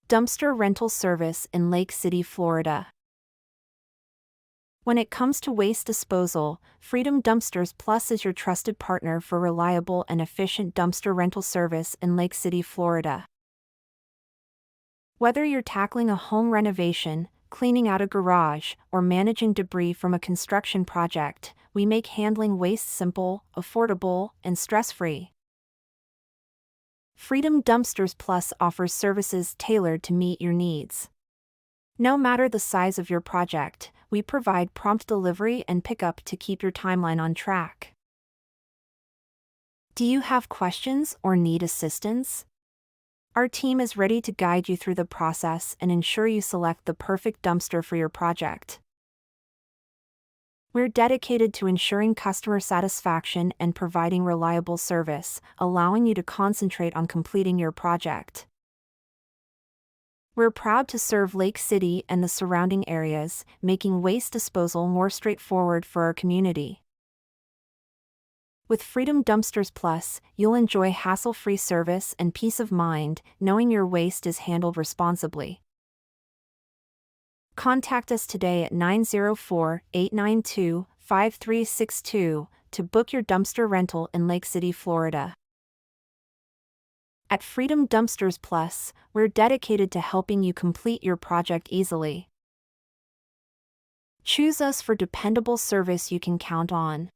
Dumpster rental service in Lake City, Florida. When it comes to waste disposal, Freedom Dumpsters Plus is your trusted partner for reliable and efficient dumpster rental service in Lake City, Florida. Whether you're tackling a home renovation, cleaning out a garage, or managing debris from a construction project, we make handling waste simple, affordable, and stress-free. Freedom Dumpsters Plus offers services tailored to meet your needs. No matter the size of your project, we provide prompt delivery and pickup to keep your timeline on track. Do you have questions or need assistance? Our team is ready to guide you through the process and ensure you select the perfect dumpster for your project. We're dedicated to ensuring customer satisfaction and providing reliable service, allowing you to concentrate on completing your project. We're proud to serve Lake City and the surrounding areas, making waste disposal more straightforward for our community. With Freedom Dumpsters Plus, you'll enjoy hassle-free service and peace of mind, knowing your waste is handled responsibly. Contact us today at 904-892-5362 to book your dumpster rental in Lake City, Florida. At Freedom Dumpsters Plus, we're dedicated to helping you complete your project easily. Choose us for dependable service you can count on.